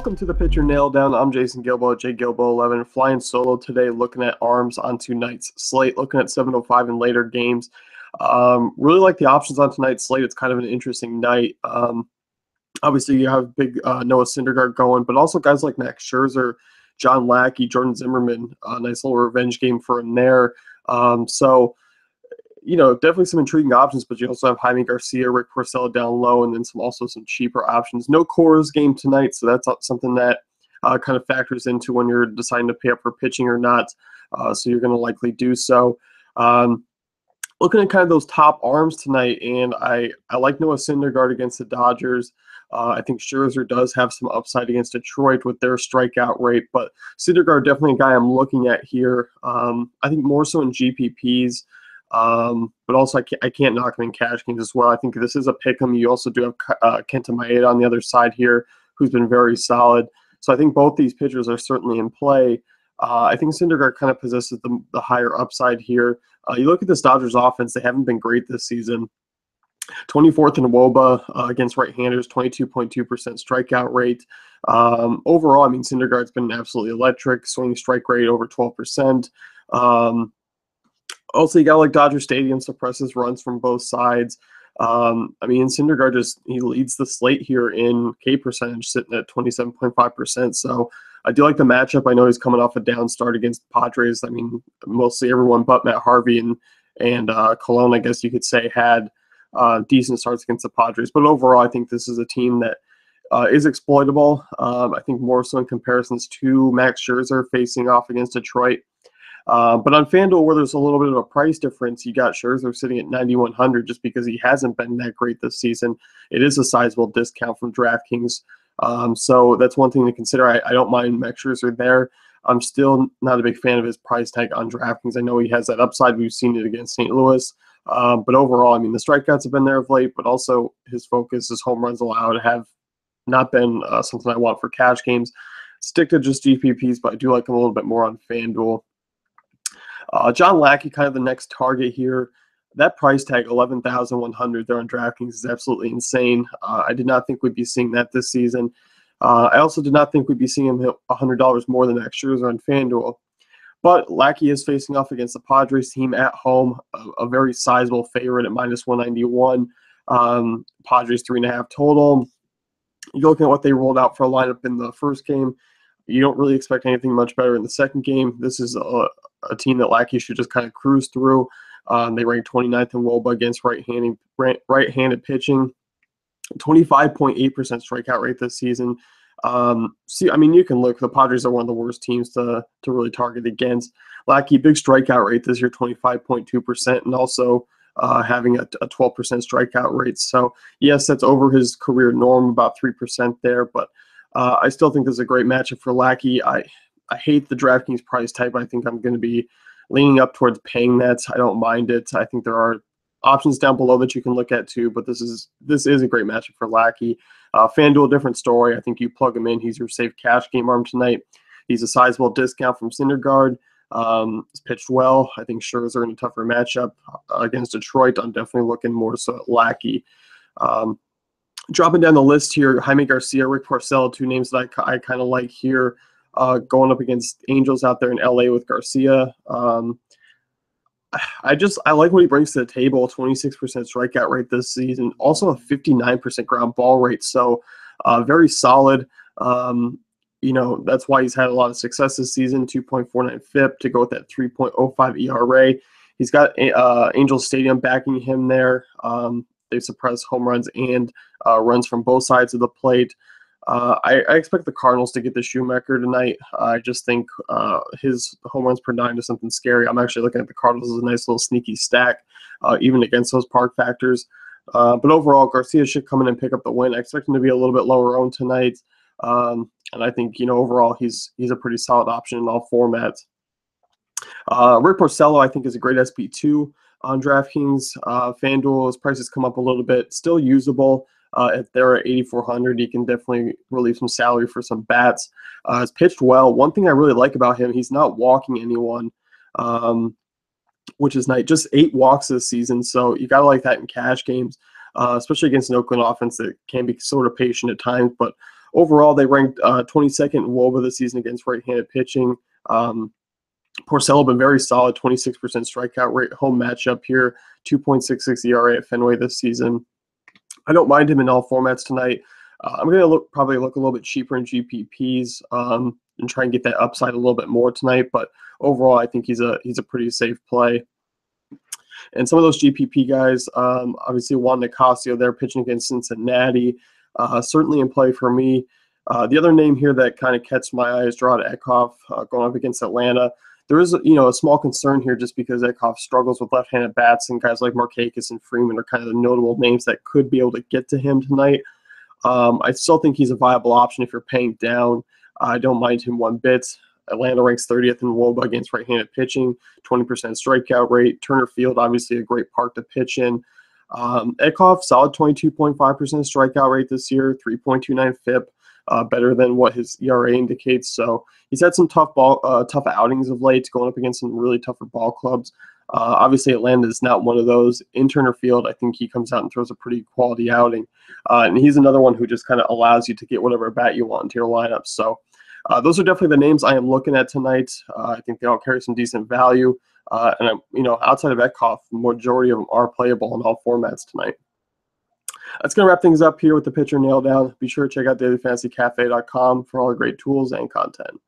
Welcome to the Pitcher Nail Down. I'm Jason Gilbo, JGilbo11, flying solo today, looking at arms on tonight's slate, looking at 7:05 and later games. Really like the options on tonight's slate. It's kind of an interesting night. Obviously, you have big Noah Syndergaard going, but also guys like Max Scherzer, John Lackey, Jordan Zimmerman. Nice little revenge game for him there. Definitely some intriguing options, but you also have Jaime Garcia, Rick Porcello down low, and then some cheaper options. No Coors game tonight, so that's something that kind of factors into when you're deciding to pay up for pitching or not. So you're going to likely do so. Looking at kind of those top arms tonight, and I like Noah Syndergaard against the Dodgers. I think Scherzer does have some upside against Detroit with their strikeout rate, but Syndergaard definitely a guy I'm looking at here. I think more so in GPPs. But also I can't knock him in cash games as well. I think this is a pick 'em. You also do have Kenta Maeda on the other side here, who's been very solid. So I think both these pitchers are certainly in play. I think Syndergaard kind of possesses the higher upside here. You look at this Dodgers offense; they haven't been great this season. 24th in WOBA against right-handers, 22.2% strikeout rate. Overall, I mean, Syndergaard's been absolutely electric, swinging strike rate over 12%. Also, you got like Dodger Stadium suppresses runs from both sides. Syndergaard he leads the slate here in K percentage, sitting at 27.5%. So I do like the matchup. I know he's coming off a down start against the Padres. I mean, mostly everyone but Matt Harvey and Colon, I guess you could say, had decent starts against the Padres. But overall, I think this is a team that is exploitable. I think more so in comparisons to Max Scherzer facing off against Detroit. But on FanDuel, where there's a little bit of a price difference, you got Scherzer sitting at 9,100 just because he hasn't been that great this season. It is a sizable discount from DraftKings. So that's one thing to consider. I don't mind Max Scherzer there. I'm still not a big fan of his price tag on DraftKings. I know he has that upside. We've seen it against St. Louis. But overall, I mean, the strikeouts have been there of late, but also his focus, his home runs allowed have not been something I want for cash games. Stick to just GPPs, but I do like him a little bit more on FanDuel. John Lackey, kind of the next target here. That price tag, 11,100 there on DraftKings, is absolutely insane. I did not think we'd be seeing that this season. I also did not think we'd be seeing him hit $100 more than Max Scherzer on FanDuel. But Lackey is facing off against the Padres team at home, a very sizable favorite at -191. Padres 3.5 total. You're looking at what they rolled out for a lineup in the first game. You don't really expect anything much better in the second game. This is a team that Lackey should just kind of cruise through. They ranked 29th in WOBA against right-handed pitching. 25.8% strikeout rate this season. You can look. The Padres are one of the worst teams to really target against. Lackey, big strikeout rate this year, 25.2%, and also having a 12% strikeout rate. So, yes, that's over his career norm, about 3% there, but I still think this is a great matchup for Lackey. I hate the DraftKings price type. I think I'm going to be leaning up towards paying that. I don't mind it. I think there are options down below that you can look at too, but this is a great matchup for Lackey. FanDuel, different story. I think you plug him in. He's your safe cash game arm tonight. He's a sizable discount from Syndergaard. He's pitched well. I think Scherzer in a tougher matchup against Detroit. I'm definitely looking more so at Lackey. Dropping down the list here, Jaime Garcia, Rick Porcello, two names that I kind of like here. Going up against Angels out there in LA with Garcia. I like what he brings to the table. 26% strikeout rate this season. Also a 59% ground ball rate. So very solid. That's why he's had a lot of success this season. 2.49 FIP to go with that 3.05 ERA. He's got Angels Stadium backing him there. They suppress home runs and runs from both sides of the plate. I expect the Cardinals to get the Shoemaker tonight. I just think his home runs per 9 is something scary. I'm actually looking at the Cardinals as a nice little sneaky stack, even against those park factors. But overall, Garcia should come in and pick up the win. I expect him to be a little bit lower owned tonight. And I think, overall, he's a pretty solid option in all formats. Rick Porcello, I think, is a great SP2 on DraftKings. FanDuel, his prices come up a little bit. Still usable. If they're at 8,400, he can definitely relieve some salary for some bats. He's pitched well. One thing I really like about him, he's not walking anyone, which is nice. Just 8 walks this season, so you got to like that in cash games, especially against an Oakland offense that can be sort of patient at times. But Overall, they ranked 22nd in WOBA this season against right-handed pitching. Porcello been very solid, 26% strikeout rate, home matchup here, 2.66 ERA at Fenway this season. I don't mind him in all formats tonight. I'm going to probably look a little bit cheaper in GPPs and try and get that upside a little bit more tonight. But overall, I think he's a pretty safe play. And some of those GPP guys, obviously Juan Nicasio, they're pitching against Cincinnati, certainly in play for me. The other name here that kind of catches my eye is Gerard Eckhoff going up against Atlanta. There is, a small concern here just because Eckhoff struggles with left-handed bats, and guys like Markakis and Freeman are kind of the notable names that could be able to get to him tonight. I still think he's a viable option if you're paying down. I don't mind him one bit. Atlanta ranks 30th in WOBA against right-handed pitching, 20% strikeout rate. Turner Field, obviously a great park to pitch in. Eckhoff, solid 22.5% strikeout rate this year, 3.29 FIP. Better than what his ERA indicates. So he's had some tough outings of late, going up against some really tougher ball clubs. Obviously, Atlanta is not one of those. In Turner Field, I think he comes out and throws a pretty quality outing. And he's another one who just kind of allows you to get whatever bat you want into your lineup. So those are definitely the names I am looking at tonight. I think they all carry some decent value. And outside of Eckhoff, the majority of them are playable in all formats tonight. That's going to wrap things up here with the pitcher nail down. Be sure to check out dailyfantasycafe.com for all the great tools and content.